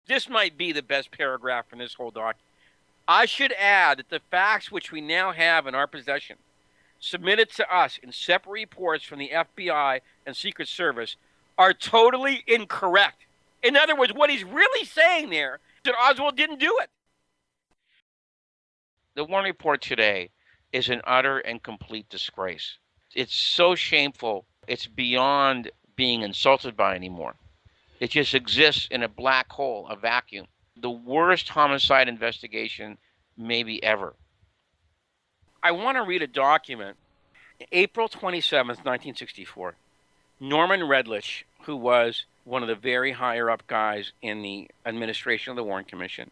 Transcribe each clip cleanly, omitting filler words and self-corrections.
This might be the best paragraph in this whole document. I should add that the facts which we now have in our possession, submitted to us in separate reports from the FBI and Secret Service, are totally incorrect. In other words, what he's really saying there is that Oswald didn't do it. The Warren report today is an utter and complete disgrace. It's so shameful, it's beyond being insulted by anymore. It just exists in a black hole, a vacuum. The worst homicide investigation maybe ever. I want to read a document. April 27th, 1964. Norman Redlich, who was one of the very higher up guys in the administration of the Warren Commission,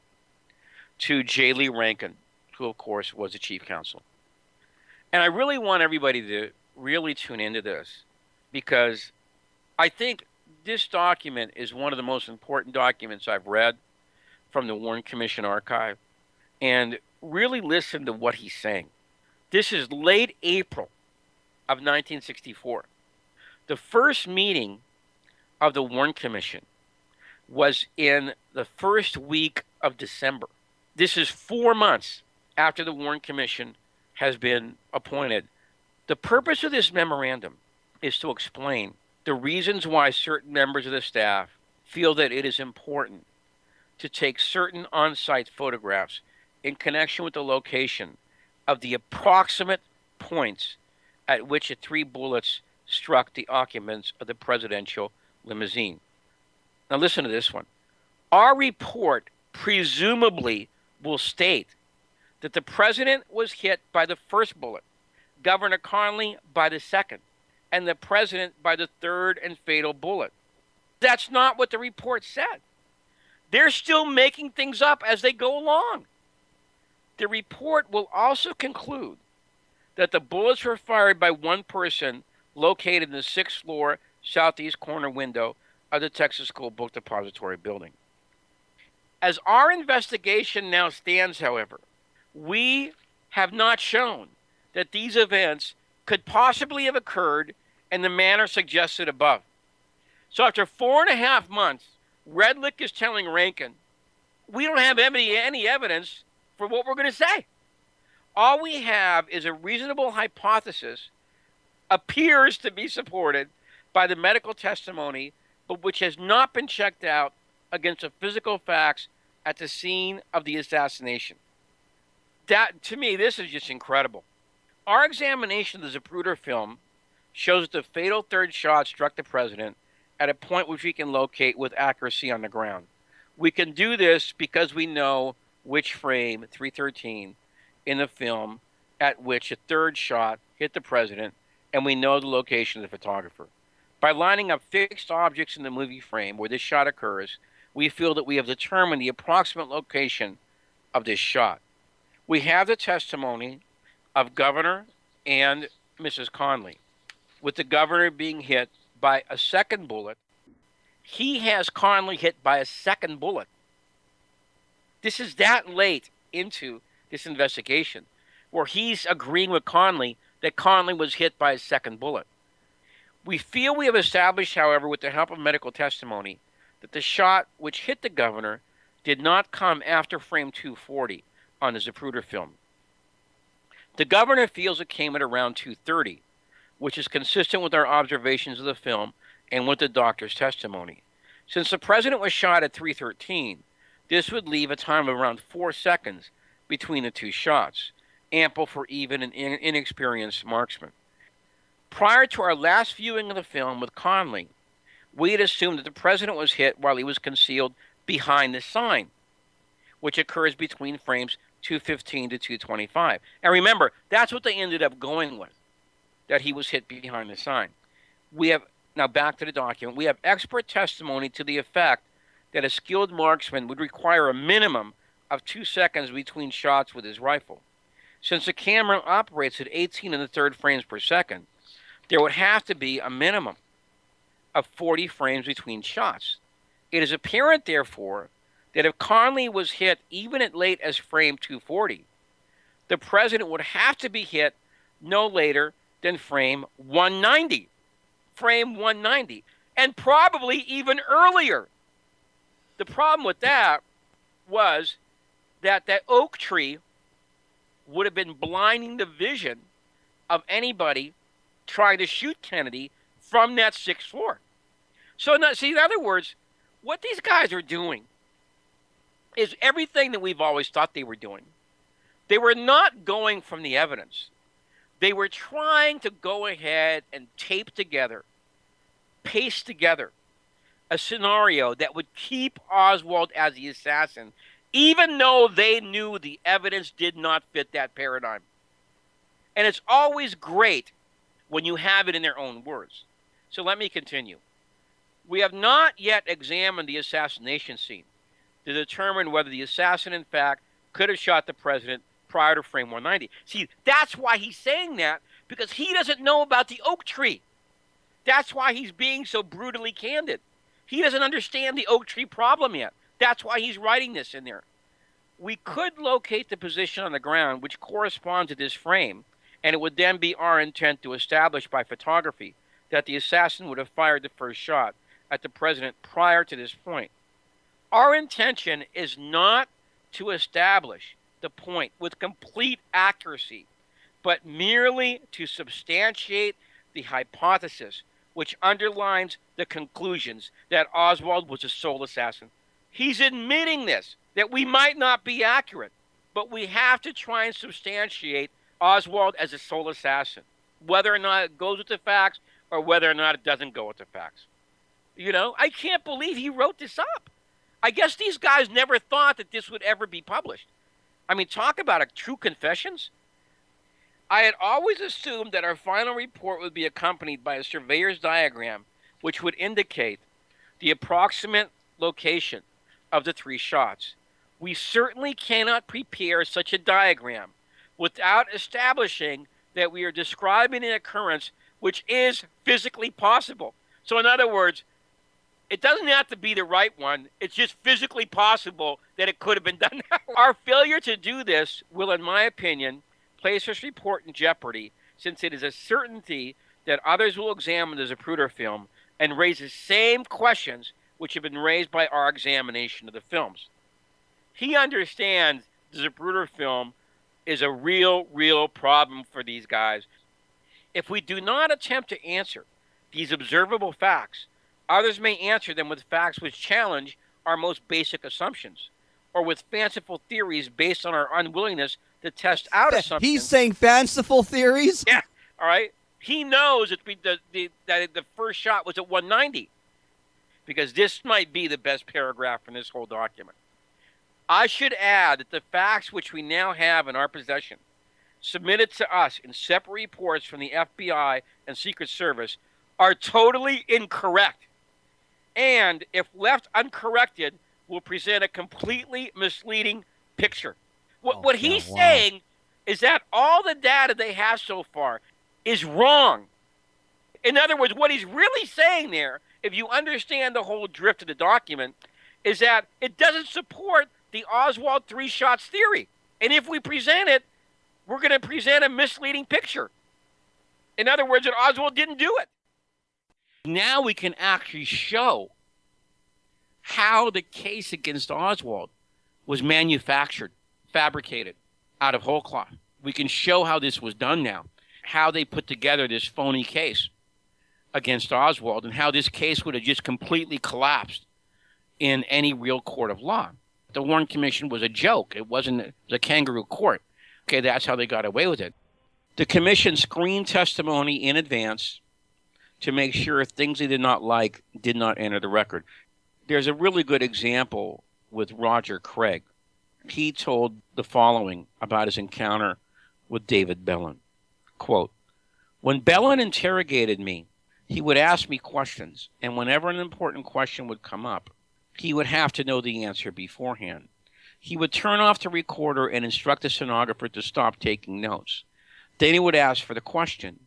to J. Lee Rankin, who of course was the chief counsel. And I really want everybody to really tune into this because I think this document is one of the most important documents I've read from the Warren Commission archive, and really listen to what he's saying. This is late April of 1964. The first meeting of the Warren Commission was in the first week of December. This is 4 months after the Warren Commission has been appointed. The purpose of this memorandum is to explain the reasons why certain members of the staff feel that it is important to take certain on-site photographs in connection with the location of the approximate points at which the 3 bullets struck the occupants of the presidential limousine. Now listen to this one. Our report presumably will state that the president was hit by the first bullet, Governor Connally by the second, and the president by the third and fatal bullet. That's not what the report said. They're still making things up as they go along. The report will also conclude that the bullets were fired by one person located in the 6th floor southeast corner window of the Texas School Book Depository building. As our investigation now stands, however, we have not shown that these events could possibly have occurred in the manner suggested above. So after 4.5 months, Redlich is telling Rankin, we don't have any evidence for what we're going to say. All we have is a reasonable hypothesis, appears to be supported by the medical testimony, but which has not been checked out against the physical facts at the scene of the assassination. That, to me, this is just incredible. Our examination of the Zapruder film shows that the fatal third shot struck the president at a point which we can locate with accuracy on the ground. We can do this because we know which frame, 313, in the film at which the third shot hit the president, and we know the location of the photographer. By lining up fixed objects in the movie frame where this shot occurs, we feel that we have determined the approximate location of this shot. We have the testimony of Governor and Mrs. Connally, with the governor being hit by a second bullet. He has Connally hit by a second bullet. This is that late into this investigation where he's agreeing with Connally that Connally was hit by a second bullet. We feel we have established, however, with the help of medical testimony, that the shot which hit the governor did not come after frame 240 on the Zapruder film. The governor feels it came at around 230, which is consistent with our observations of the film and with the doctor's testimony. Since the president was shot at 313, this would leave a time of around 4 seconds between the two shots, ample for even an inexperienced marksman. Prior to our last viewing of the film with Connally, we had assumed that the president was hit while he was concealed behind the sign, which occurs between frames 215 to 225. And remember, that's what they ended up going with, that he was hit behind the sign. Now back to the document. We have expert testimony to the effect that a skilled marksman would require a minimum of 2 seconds between shots with his rifle. Since the camera operates at 18 1/3 frames per second, there would have to be a minimum of 40 frames between shots. It is apparent, therefore, that if Connally was hit even at late as frame 240, the president would have to be hit no later than frame 190. Frame 190. And probably even earlier. The problem with that was that oak tree would have been blinding the vision of anybody trying to shoot Kennedy from that 6th floor. So, in other words, what these guys are doing is everything that we've always thought they were doing. They were not going from the evidence. They were trying to go ahead and tape together, paste together a scenario that would keep Oswald as the assassin, even though they knew the evidence did not fit that paradigm. And it's always great when you have it in their own words. So let me continue. We have not yet examined the assassination scene to determine whether the assassin, in fact, could have shot the president prior to frame 190. See, that's why he's saying that, because he doesn't know about the oak tree. That's why he's being so brutally candid. He doesn't understand the oak tree problem yet. That's why he's writing this in there. We could locate the position on the ground which corresponds to this frame, and it would then be our intent to establish by photography that the assassin would have fired the first shot at the president prior to this point. Our intention is not to establish the point with complete accuracy, but merely to substantiate the hypothesis which underlines the conclusions that Oswald was a sole assassin. He's admitting this, that we might not be accurate, but we have to try and substantiate Oswald as a sole assassin, whether or not it goes with the facts or whether or not it doesn't go with the facts. You know, I can't believe he wrote this up. I guess these guys never thought that this would ever be published. I mean, talk about a true confessions. I had always assumed that our final report would be accompanied by a surveyor's diagram, which would indicate the approximate location of the 3 shots. We certainly cannot prepare such a diagram without establishing that we are describing an occurrence which is physically possible. So in other words, it doesn't have to be the right one. It's just physically possible that it could have been done. Our failure to do this will, in my opinion, place this report in jeopardy, since it is a certainty that others will examine the Zapruder film and raise the same questions which have been raised by our examination of the films. He understands the Zapruder film is a real problem for these guys. If we do not attempt to answer these observable facts, others may answer them with facts which challenge our most basic assumptions, or with fanciful theories based on our unwillingness to test out assumptions. He's saying fanciful theories? Yeah, all right? He knows that the first shot was at 190, because this might be the best paragraph in this whole document. I should add that the facts which we now have in our possession, submitted to us in separate reports from the FBI and Secret Service, are totally incorrect, and if left uncorrected, will present a completely misleading picture. What he's saying is that all the data they have so far is wrong. In other words, what he's really saying there, if you understand the whole drift of the document, is that it doesn't support the Oswald 3 shots theory. And if we present it, we're going to present a misleading picture. In other words, that Oswald didn't do it. Now we can actually show how the case against Oswald was manufactured, fabricated out of whole cloth. We can show how this was done now, how they put together this phony case against Oswald, and how this case would have just completely collapsed in any real court of law. The Warren Commission was a joke. It was a kangaroo court. Okay, that's how they got away with it. The commission screened testimony in advance to make sure things they did not like did not enter the record. There's a really good example with Roger Craig. He told the following about his encounter with David Belin. Quote, "When Belin interrogated me, he would ask me questions, and whenever an important question would come up, he would have to know the answer beforehand. He would turn off the recorder and instruct the stenographer to stop taking notes. Then he would ask for the question,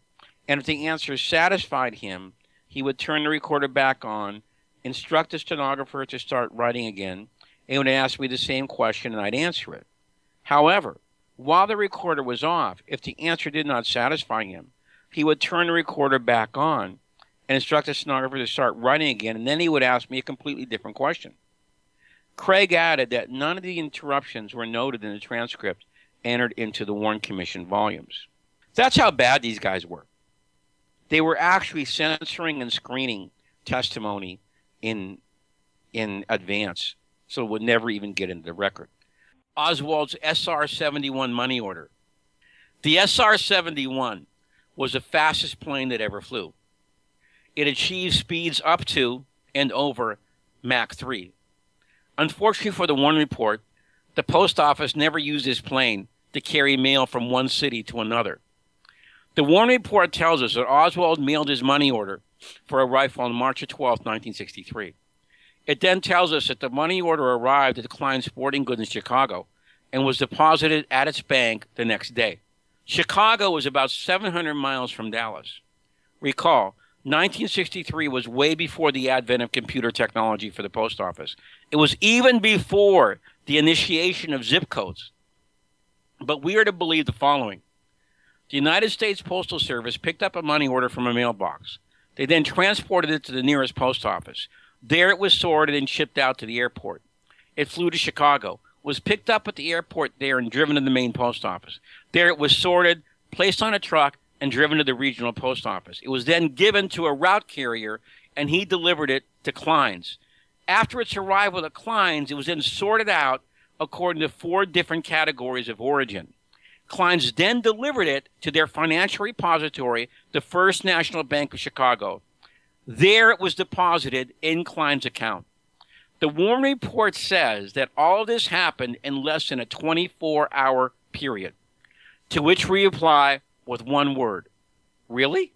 and if the answer satisfied him, he would turn the recorder back on, instruct the stenographer to start writing again, and would ask me the same question and I'd answer it. However, while the recorder was off, if the answer did not satisfy him, he would turn the recorder back on and instruct the stenographer to start writing again, and then he would ask me a completely different question. Craig added that none of the interruptions were noted in the transcript entered into the Warren Commission volumes. That's how bad these guys were. They were actually censoring and screening testimony in advance, so it would never even get into the record. Oswald's SR-71 money order. The SR-71 was the fastest plane that ever flew. It achieved speeds up to and over Mach 3. Unfortunately for the Warren Report, the post office never used this plane to carry mail from one city to another. The Warren Report tells us that Oswald mailed his money order for a rifle on March 12, 1963. It then tells us that the money order arrived at the Klein Sporting Goods in Chicago and was deposited at its bank the next day. Chicago was about 700 miles from Dallas. Recall, 1963 was way before the advent of computer technology for the post office. It was even before the initiation of zip codes. But we are to believe the following. The United States Postal Service picked up a money order from a mailbox. They then transported it to the nearest post office. There it was sorted and shipped out to the airport. It flew to Chicago, was picked up at the airport there and driven to the main post office. There it was sorted, placed on a truck, and driven to the regional post office. It was then given to a route carrier, and he delivered it to Klein's. After its arrival at Klein's, it was then sorted out according to 4 different categories of origin. Klein's then delivered it to their financial repository, the First National Bank of Chicago. There it was deposited in Klein's account. The Warren Report says that all of this happened in less than a 24-hour period, to which we reply with one word. Really?